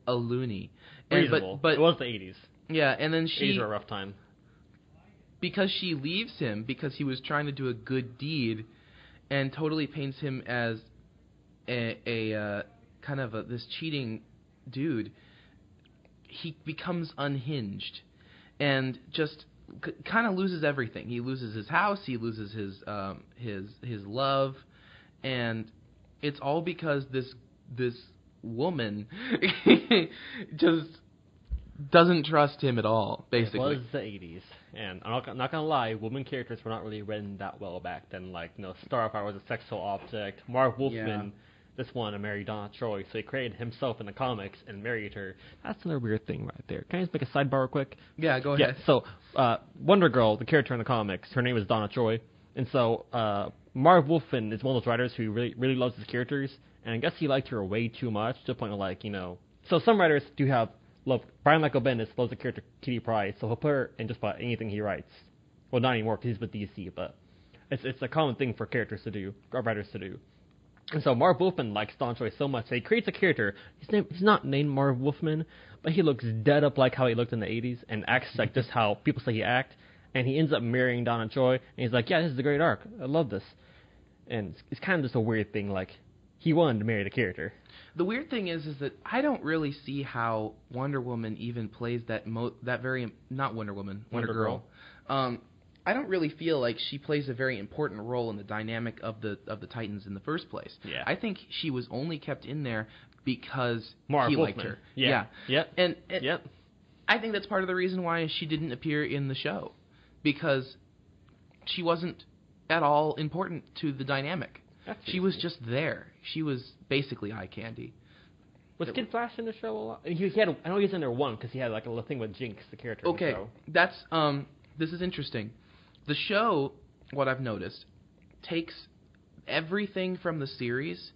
a loony. Reasonable. But it was the 80s. Yeah, and then 80s were a rough time. Because she leaves him because he was trying to do a good deed, and totally paints him as a kind of this cheating dude. He becomes unhinged, and just kind of loses everything. He loses his house. He loses his love, and it's all because this woman just doesn't trust him at all. Basically, it was the 80s, and I'm not gonna lie, women characters were not really written that well back then. Like, you know, Starfire was a sexual object. Marv Wolfman. This one married Donna Troy, so he created himself in the comics and married her. That's another weird thing right there. Can I just make a sidebar real quick? Yeah, go ahead. Yeah, so Wonder Girl, the character in the comics, her name is Donna Troy, and so Marv Wolfman is one of those writers who really loves his characters, and I guess he liked her way too much to the point of like, you know. So some writers do have love. Brian Michael Bendis loves the character Kitty Pryde, so he'll put her in just about anything he writes. Well, not anymore because he's with DC, but it's a common thing for characters to do, or writers to do. And so Marv Wolfman likes Donna Troy so much that he creates a character. He's not named Marv Wolfman, but he looks dead up like how he looked in the 80s and acts like just how people say he acts. And he ends up marrying Donna Troy, and he's like, yeah, this is a great arc. I love this. And it's kind of just a weird thing, like, he wanted to marry the character. The weird thing is that I don't really see how Wonder Woman even plays not Wonder Woman, Wonder Girl. I don't really feel like she plays a very important role in the dynamic of the Titans in the first place. Yeah. I think she was only kept in there because Marv he Wolfman. liked her. Yeah. Yep. And yep. I think that's part of the reason why she didn't appear in the show, because she wasn't at all important to the dynamic. She was just there. She was basically eye candy. Was Kid Flash in the show a lot? I know he was in there one because he had like a little thing with Jinx, the character. Okay, in the show. that's this is interesting. The show, what I've noticed, takes everything from the series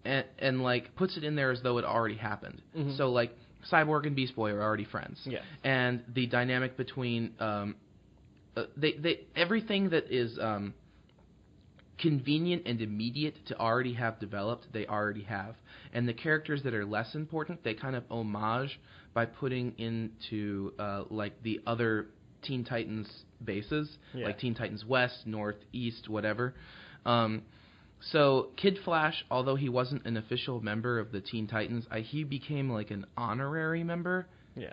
and like puts it in there as though it already happened. Mm-hmm. So like Cyborg and Beast Boy are already friends. Yes. And the dynamic between everything that is convenient and immediate to already have developed, they already have. And the characters that are less important, they kind of homage by putting into like the other Teen Titans bases, like Teen Titans West, North, East, whatever. So Kid Flash, although he wasn't an official member of the Teen Titans, he became like an honorary member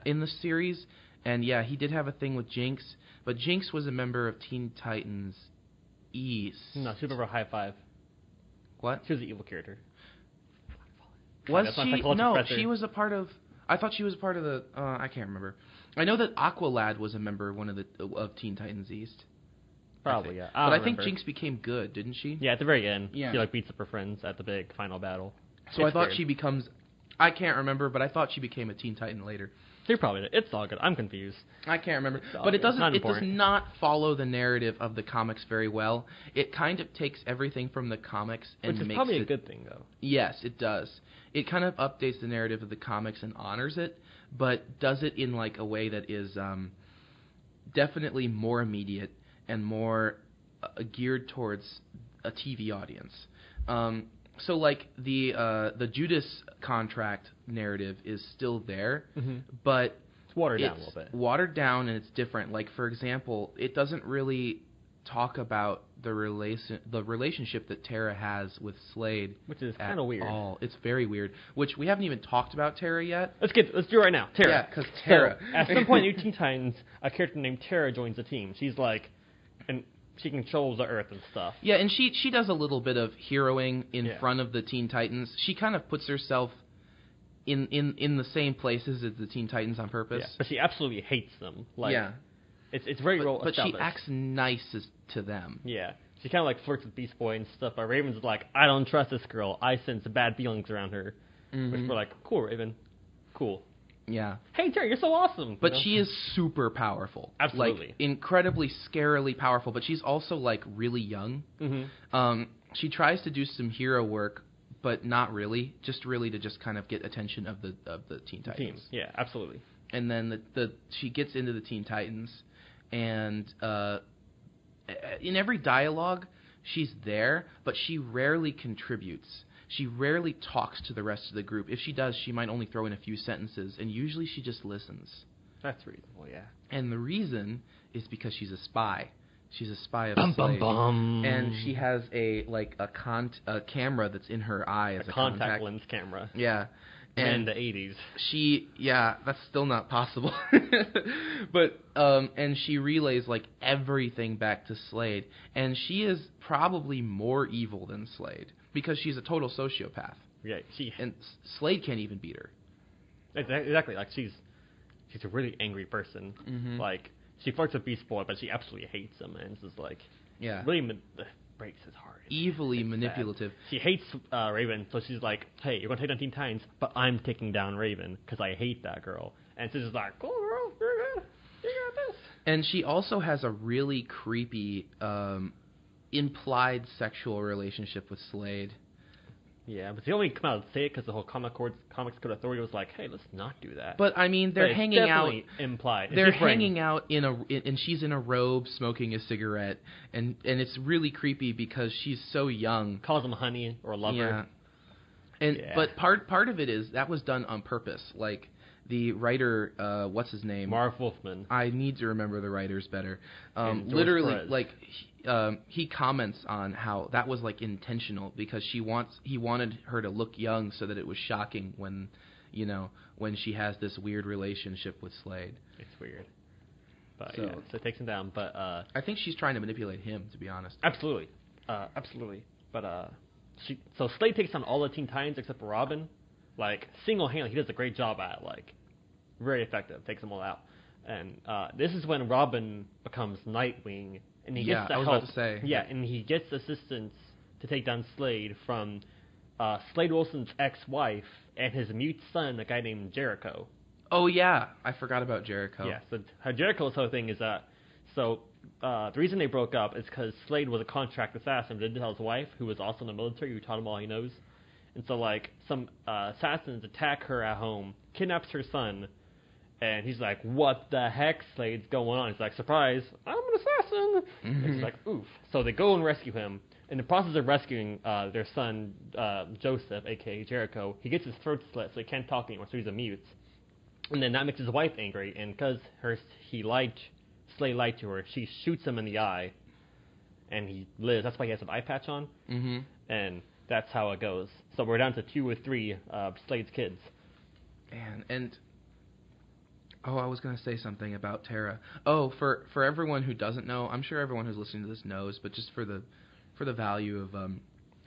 in the series. And yeah, he did have a thing with Jinx, but Jinx was a member of Teen Titans East. No, she was a High Five. What? She was the evil character. Was she? No, she was a part of... I thought she was a part of the... I can't remember. I know that Aqualad was a member of Teen Titans East. Probably, yeah. But I think Jinx became good, didn't she? Yeah, at the very end. Yeah. She like beats up her friends at the big final battle. So I thought she becomes... I can't remember, but I thought she became a Teen Titan later. She probably did. It's all good. I'm confused. I can't remember. But it does not follow the narrative of the comics very well. It kind of takes everything from the comics and makes it... Which is probably a good thing, though. Yes, it does. It kind of updates the narrative of the comics and honors it, but does it in like a way that is definitely more immediate and more geared towards a TV audience. So like the Judas contract narrative is still there, but it's watered down a little bit. Watered down, and it's different. Like, for example, it doesn't really talk about the relationship that Tara has with Slade, which is kind of weird. All. It's very weird. Which we haven't even talked about Tara yet. Let's do it right now. Tara. Yeah, because Tara. So, at some point in New Teen Titans, a character named Tara joins the team. She's like, and she controls the Earth and stuff. Yeah, and she does a little bit of heroing in front of the Teen Titans. She kind of puts herself in the same places as the Teen Titans on purpose. Yeah, but she absolutely hates them. Like, it's very well established. But she acts nice to them. Yeah. She kind of like flirts with Beast Boy and stuff, but Raven's like, I don't trust this girl. I sense bad feelings around her. Which we're like, cool, Raven. Cool. Yeah. Hey, Terry, you're so awesome. But she is super powerful. Absolutely. Like, incredibly, scarily powerful, but she's also, like, really young. She tries to do some hero work, but not really. Just really to just kind of get attention of the Teen Titans. Team. Yeah, absolutely. And then she gets into the Teen Titans, and in every dialogue, she's there, but she rarely contributes. She rarely talks to the rest of the group. If she does, she might only throw in a few sentences, and usually she just listens. That's reasonable, yeah. And the reason is because she's a spy. She's a spy of Slade. And she has a camera that's in her eye as a contact lens camera. Yeah. And in the 80s. That's still not possible. But, and she relays, like, everything back to Slade. And she is probably more evil than Slade, because she's a total sociopath. Yeah, and Slade can't even beat her. Exactly. Like, she's a really angry person. Like, she flirts with Beast Boy, but she absolutely hates him. And it's just, like, really breaks his heart. Evilly manipulative. Sad. She hates Raven, so she's like, hey, you're going to take down Teen Titans, but I'm taking down Raven because I hate that girl. And she's just like, cool, girl, you're good. You got this. And she also has a really creepy implied sexual relationship with Slade. Yeah, but they only come out and say it because the whole Comics Code Authority was like, hey, let's not do that. But, I mean, they're hanging out. Implied. They're hanging out and she's in a robe smoking a cigarette, and it's really creepy because she's so young. Calls him honey or lover. Yeah. But part of it is that was done on purpose. Like, the writer, what's his name? Marv Wolfman. I need to remember the writers better. Literally, Perez. Like, he comments on how that was, like, intentional because he wanted her to look young so that it was shocking when she has this weird relationship with Slade. It's weird. But so it takes him down. But I think she's trying to manipulate him, to be honest. Absolutely. Absolutely. But so Slade takes on all the Teen Titans except for Robin. Like, single-handedly, he does a great job at it. Like, very effective. Takes them all out. And this is when Robin becomes Nightwing. And he gets the help. About to say. Yeah, and he gets assistance to take down Slade from Slade Wilson's ex-wife and his mute son, a guy named Jericho. Oh, yeah. I forgot about Jericho. Yeah, so Jericho's whole thing is that... So, the reason they broke up is because Slade was a contract assassin, didn't tell his wife, who was also in the military, who taught him all he knows. And so, like, some assassins attack her at home, kidnaps her son, and he's like, what the heck, Slade's going on? He's like, surprise, I'm an assassin! And she's like, oof. So they go and rescue him. In the process of rescuing their son, Joseph, a.k.a. Jericho, he gets his throat slit, so he can't talk anymore, so he's a mute. And then that makes his wife angry, and because Slade lied to her, she shoots him in the eye, and he lives. That's why he has an eye patch on. And that's how it goes. So we're down to 2 or 3 Slade's kids. And I was going to say something about Tara. Oh, for everyone who doesn't know, I'm sure everyone who's listening to this knows, but just for the value of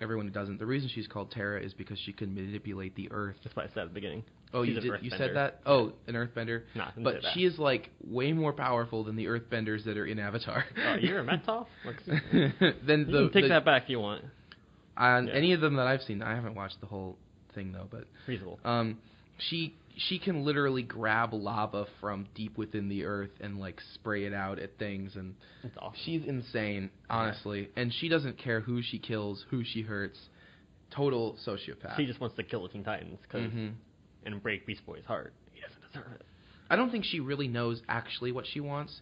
everyone who doesn't, the reason she's called Tara is because she can manipulate the Earth. That's what I said at the beginning. Oh, you said that? Oh, an Earthbender? No, but she is, like, way more powerful than the Earthbenders that are in Avatar. Oh, you're a Mentoff? Then you can take that back if you want. Any of them that I've seen, I haven't watched the whole thing, though, but... Reasonable. She can literally grab lava from deep within the earth and, like, spray it out at things, and that's awesome. She's insane, honestly. Yeah. And she doesn't care who she kills, who she hurts. Total sociopath. She just wants to kill the Teen Titans and break Beast Boy's heart. He doesn't deserve it. I don't think she really knows actually what she wants,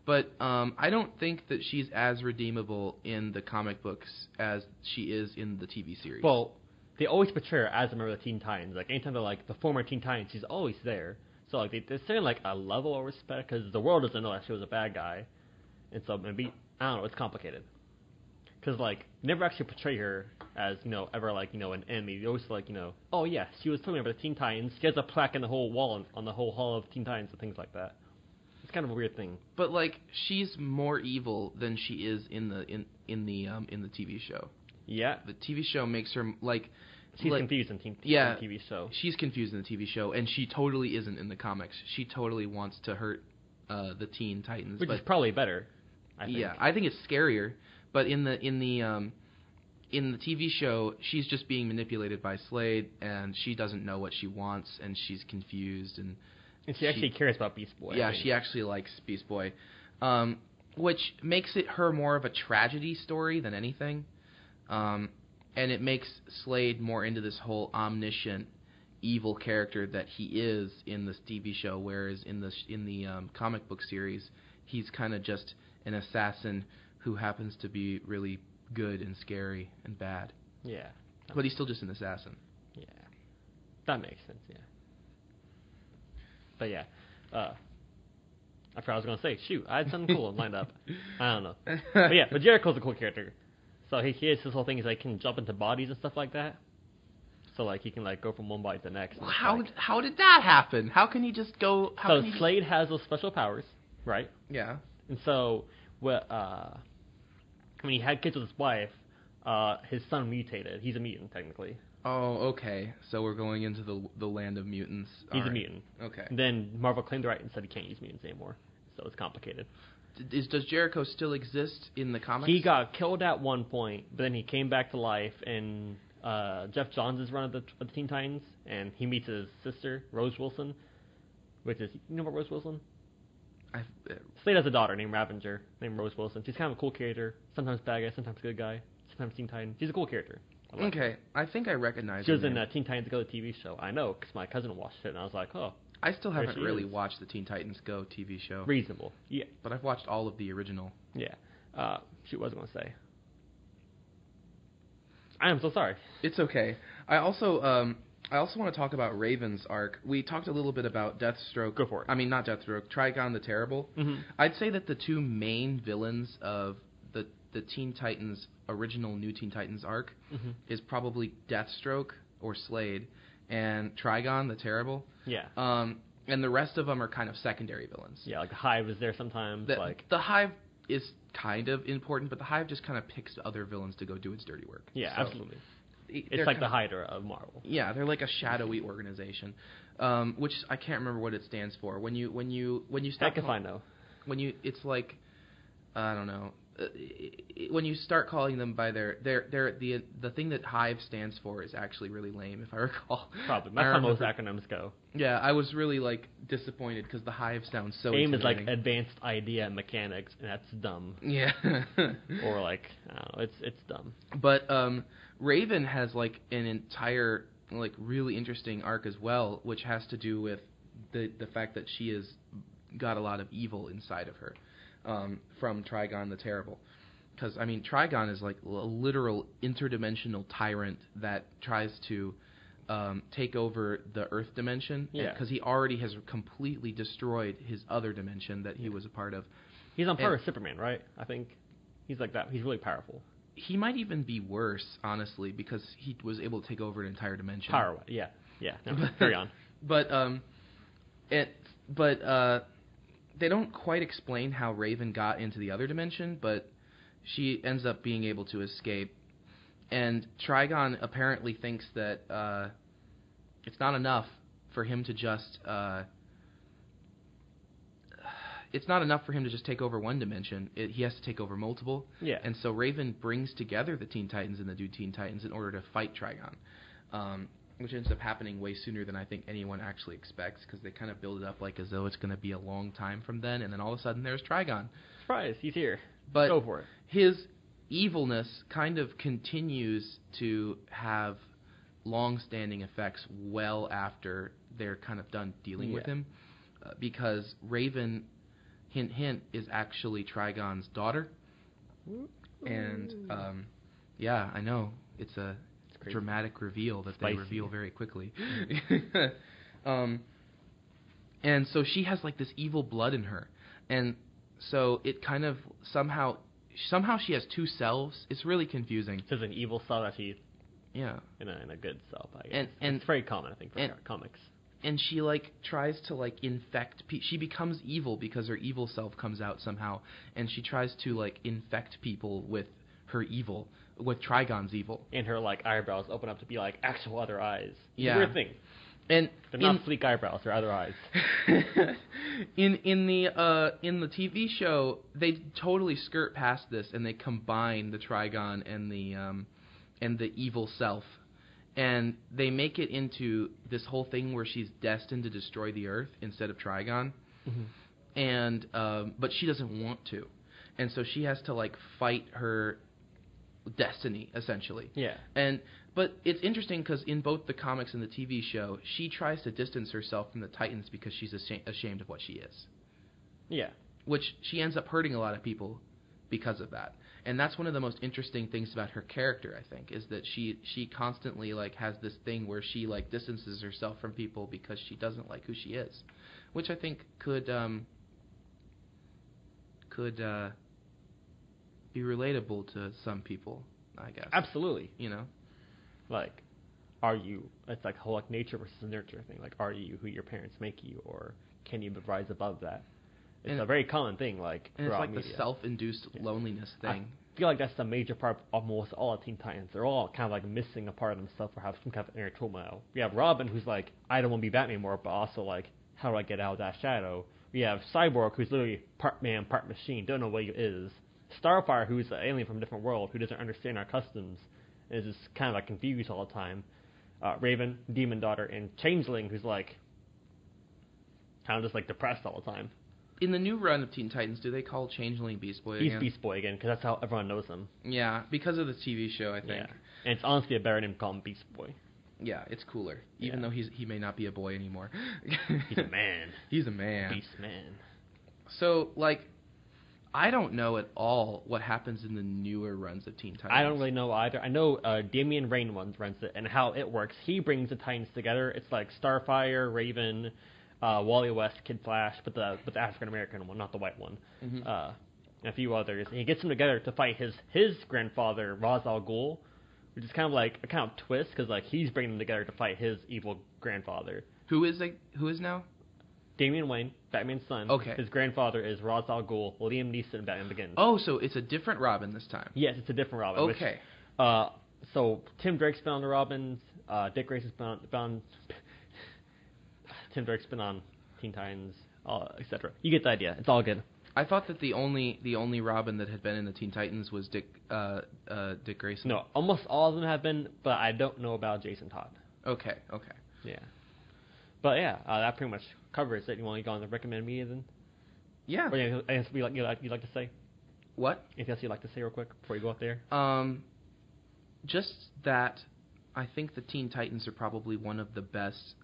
But I don't think that she's as redeemable in the comic books as she is in the TV series. Well, they always portray her as a member of the Teen Titans. Like, anytime they're like the former Teen Titans, she's always there. So, like, they're saying, like, a level of respect, because the world doesn't know that she was a bad guy. And so, maybe, I don't know, it's complicated. Because, like, never actually portray her as, ever, like, an enemy. They always, like, oh, yeah, she was talking about the Teen Titans. She has a plaque in the whole wall, on the whole hall of Teen Titans and things like that. It's kind of a weird thing. But, like, she's more evil than she is in the TV show. Yeah. The TV show makes her, like... She's confused in the TV show. She's confused in the TV show, and she totally isn't in the comics. She totally wants to hurt the Teen Titans. Which is probably better, I think. Yeah, I think it's scarier. But in the TV show, she's just being manipulated by Slade, and she doesn't know what she wants, and she's confused, and she actually cares about Beast Boy. Yeah, she actually likes Beast Boy, which makes it her more of a tragedy story than anything, and it makes Slade more into this whole omniscient, evil character that he is in this TV show, whereas in the comic book series, he's kind of just an assassin who happens to be really good and scary and bad. Yeah. But he's still just an assassin. Yeah. That makes sense, yeah. But yeah. I forgot what I was going to say. Shoot, I had something cool lined up. I don't know. But Jericho's a cool character. So he has this whole thing is like he can jump into bodies and stuff like that. So like he can like go from one body to the next. How did that happen? How can he just go? Slade has those special powers, right? Yeah. And so when he had kids with his wife, his son mutated. He's a mutant technically. Oh, okay. So we're going into the land of mutants. He's a mutant. Okay. And then Marvel claimed the right and said he can't use mutants anymore. So it's complicated. Does Jericho still exist in the comics? He got killed at one point, but then he came back to life in Jeff Johns' run of the Teen Titans, and he meets his sister, Rose Wilson, which is... You know about Rose Wilson? Slade has a daughter named Ravenger, named Rose Wilson. She's kind of a cool character. Sometimes bad guy, sometimes good guy, sometimes Teen Titan. She's a cool character. Okay, I think I recognize her. She was in Teen Titans Go, the TV show. I know, because my cousin watched it, and I was like, oh. I still haven't really watched the Teen Titans Go TV show. Reasonable, yeah. But I've watched all of the original. Yeah. Shoot, what was I going to say? I am so sorry. It's okay. I also want to talk about Raven's arc. We talked a little bit about Deathstroke. Go for it. I mean, not Deathstroke. Trigon the Terrible. Mm-hmm. I'd say that the two main villains of the Teen Titans original New Teen Titans arc is probably Deathstroke or Slade and Trigon the Terrible. Yeah. And the rest of them are kind of secondary villains. Yeah, like the Hive is there sometimes. The Hive is kind of important, but the Hive just kind of picks other villains to go do its dirty work. Yeah, so absolutely. It's like the Hydra of Marvel. Yeah, they're like a shadowy organization, which I can't remember what it stands for. When you start, heck if I know. It's like, I don't know. When you start calling them by the thing that Hive stands for is actually really lame, if I recall. Probably. That's how most acronyms go. Yeah, I was really like disappointed because the Hive sounds so. AIM is like advanced idea and mechanics, and that's dumb. Yeah. Or like I don't know, it's dumb. But Raven has like an entire like really interesting arc as well, which has to do with the fact that she has got a lot of evil inside of her. From Trigon the Terrible. Because, I mean, Trigon is like a literal interdimensional tyrant that tries to take over the Earth dimension. Yeah. Because he already has completely destroyed his other dimension that he was a part of. He's on par with Superman, right? I think he's like that. He's really powerful. He might even be worse, honestly, because he was able to take over an entire dimension. Power, yeah. Yeah, no, carry on. But they don't quite explain how Raven got into the other dimension, but she ends up being able to escape. And Trigon apparently thinks that it's not enough for him to just take over one dimension. He has to take over multiple. Yeah. And so Raven brings together the Teen Titans and the New Teen Titans in order to fight Trigon. Which ends up happening way sooner than I think anyone actually expects, because they kind of build it up like as though it's going to be a long time from then, and then all of a sudden there's Trigon. Surprise, he's here. But go for it. His evilness kind of continues to have long-standing effects well after they're kind of done dealing with him, because Raven hint hint, is actually Trigon's daughter. And yeah, I know it's a dramatic reveal that they reveal very quickly. And so she has like this evil blood in her, and so it kind of somehow she has two selves. It's really confusing. There's an evil self that she's in a good self, I guess. And it's very common, I think, for comics. And she like tries to like infect. She becomes evil because her evil self comes out somehow, and she tries to like infect people with her evil, with Trigon's evil. And her like eyebrows open up to be like actual other eyes. It's Yeah. a weird thing. And they're not sleek eyebrows; they're other eyes. in the TV show, they totally skirt past this, and they combine the Trigon and the evil self, and they make it into this whole thing where she's destined to destroy the Earth instead of Trigon, and but she doesn't want to, and so she has to like fight her destiny essentially. Yeah. But it's interesting because in both the comics and the TV show, she tries to distance herself from the Titans because she's ashamed of what she is. Yeah. Which she ends up hurting a lot of people because of that. And that's one of the most interesting things about her character, I think, is that she constantly like has this thing where she like distances herself from people because she doesn't like who she is, which I think could be relatable to some people, I guess. Absolutely. You know? Like, are you, it's like whole like nature versus nurture thing. Like, are you who your parents make you, or can you rise above that? It's a very common thing, like, and it's like media. the self-induced loneliness thing. I feel like that's the major part of almost all of Teen Titans. They're all kind of like missing a part of themselves or have some kind of inner turmoil. We have Robin, who's like, I don't want to be Batman anymore, but also like, how do I get out of that shadow? We have Cyborg, who's literally part man, part machine, don't know what he is. Starfire, who's an alien from a different world, who doesn't understand our customs, and is just kind of like confused all the time. Raven, Demon Daughter, and Changeling, who's like kind of just like depressed all the time. In the new run of Teen Titans, do they call Changeling Beast Boy again? He's Beast Boy again, because that's how everyone knows him. Yeah, because of the TV show, I think. Yeah. And it's honestly a better name to call him Beast Boy. Yeah, it's cooler, even though he may not be a boy anymore. He's a man. He's a man. Beast man. So, like, I don't know at all what happens in the newer runs of Teen Titans. I don't really know either. I know Damian Rain runs it, and how it works. He brings the Titans together. It's like Starfire, Raven, Wally West, Kid Flash, but the African American one, not the white one, and a few others. And he gets them together to fight his grandfather, Ra's al Ghul, which is kind of like a kind of twist because like he's bringing them together to fight his evil grandfather. Who is now? Damian Wayne, Batman's son. Okay. His grandfather is Ra's al Ghul, Liam Neeson, Batman Begins. Oh, so it's a different Robin this time. Yes, it's a different Robin. Okay. Which, so Tim Drake's been on the Robins. Dick Grayson's been on Tim Drake's been on Teen Titans, etc. You get the idea. It's all good. I thought that the only Robin that had been in the Teen Titans was Dick Grayson. No, almost all of them have been, but I don't know about Jason Todd. Okay. Yeah. But yeah, that pretty much covers it. You want to go on the recommend media then? Yeah. Or anything else you'd like to say? What? Anything else you'd like to say real quick before you go up there? Just that I think the Teen Titans are probably one of the best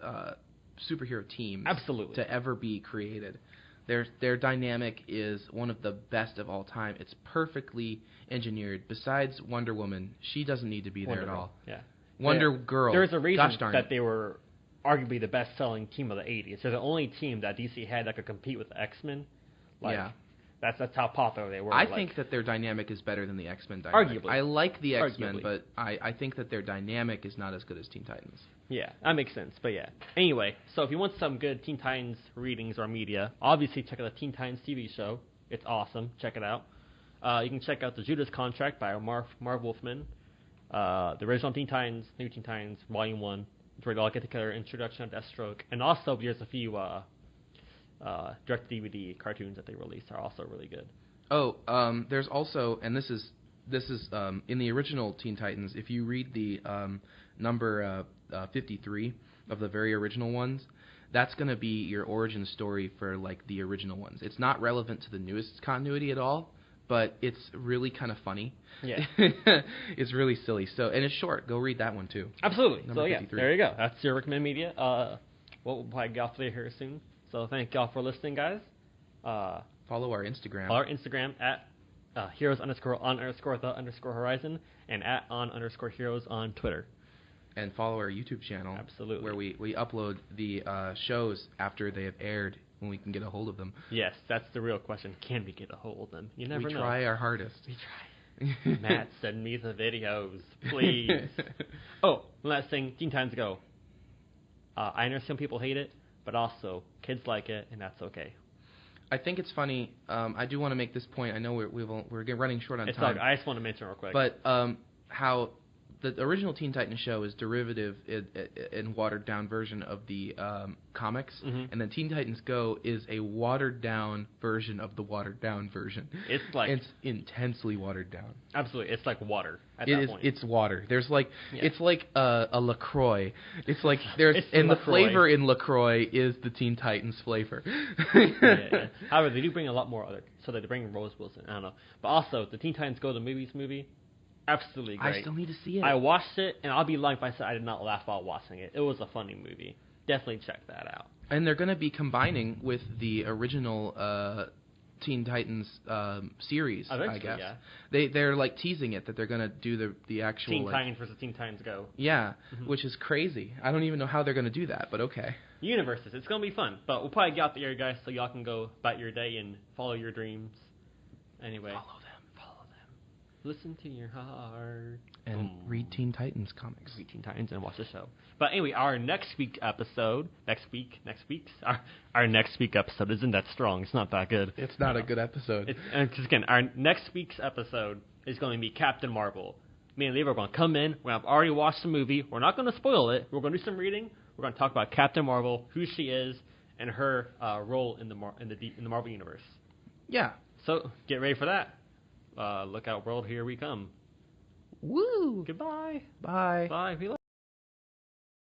superhero teams Absolutely. to ever be created. Their dynamic is one of the best of all time. It's perfectly engineered. Besides Wonder Woman, she doesn't need to be there at all. Yeah. Wonder Girl. There's a reason Gosh darn that it. they were arguably the best-selling team of the 80s. They're the only team that DC had that could compete with the X-Men. Yeah. That's how popular they were. I think that their dynamic is better than the X-Men dynamic. Arguably. I like the X-Men, Arguably. but I think that their dynamic is not as good as Teen Titans. Yeah, that makes sense. But yeah. Anyway, so if you want some good Teen Titans readings or media, obviously check out the Teen Titans TV show. It's awesome. Check it out. You can check out the Judas Contract by Marv Wolfman. The original Teen Titans, New Teen Titans, Volume 1. It's where they all get together, Introduction of Deathstroke. And also there's a few direct DVD cartoons that they released are also really good. Oh, there's also, and this is in the original Teen Titans. If you read the number 53 of the very original ones, that's going to be your origin story for like the original ones. It's not relevant to the newest continuity at all, but it's really kind of funny. Yeah, it's really silly. So, and it's short. Go read that one too. Absolutely. Number So 53. there you go. That's your recommend media. We'll probably get off there here soon. So thank y'all for listening, guys. Follow our Instagram. Our Instagram at heroes_on_the_horizon and at @on_heroes on Twitter. And follow our YouTube channel. Absolutely. Where we upload the shows after they have aired when we can get a hold of them. Yes, that's the real question. Can we get a hold of them? You never know. We try our hardest. We try. Matt, send me the videos, please. Oh, one last thing. Teen Titans Go. I understand some people hate it, but also kids like it, and that's okay. I think it's funny. I do want to make this point. I know we're running short on It's time. I just want to mention real quick. But how the original Teen Titans show is derivative and watered down version of the comics, and then Teen Titans Go is a watered down version of the watered down version. It's intensely watered down. Absolutely, it's like water at that point. It's water. There's it's like a LaCroix. It's like there's and LaCroix. the flavor in LaCroix is the Teen Titans flavor. yeah. However, they do bring a lot more other. So they bring Rose Wilson. I don't know, but also the Teen Titans Go to Movies movie. Absolutely great. I still need to see it. I watched it, and I'll be lying if I said I did not laugh while watching it. It was a funny movie. Definitely check that out. And they're going to be combining with the original Teen Titans series, I guess. Yeah. They're like teasing it that they're going to do the actual Teen Titans versus Teen Titans Go. Yeah, which is crazy. I don't even know how they're going to do that, but okay. Universes. It's going to be fun, but we'll probably get out there, guys, so y'all can go about your day and follow your dreams. Anyway. Follow them. Listen to your heart. And read Teen Titans comics. Read Teen Titans and watch the show. But anyway, our next week episode, our next week episode isn't that strong. It's not that good. It's not a good episode. Because again, our next week's episode is going to be Captain Marvel. Me and Levi are going to come in. We're going to have already watched the movie. We're not going to spoil it. We're going to do some reading. We're going to talk about Captain Marvel, who she is, and her role in the Marvel universe. Yeah. So get ready for that. Look out, world! Here we come. Woo! Goodbye. Bye. Bye. We love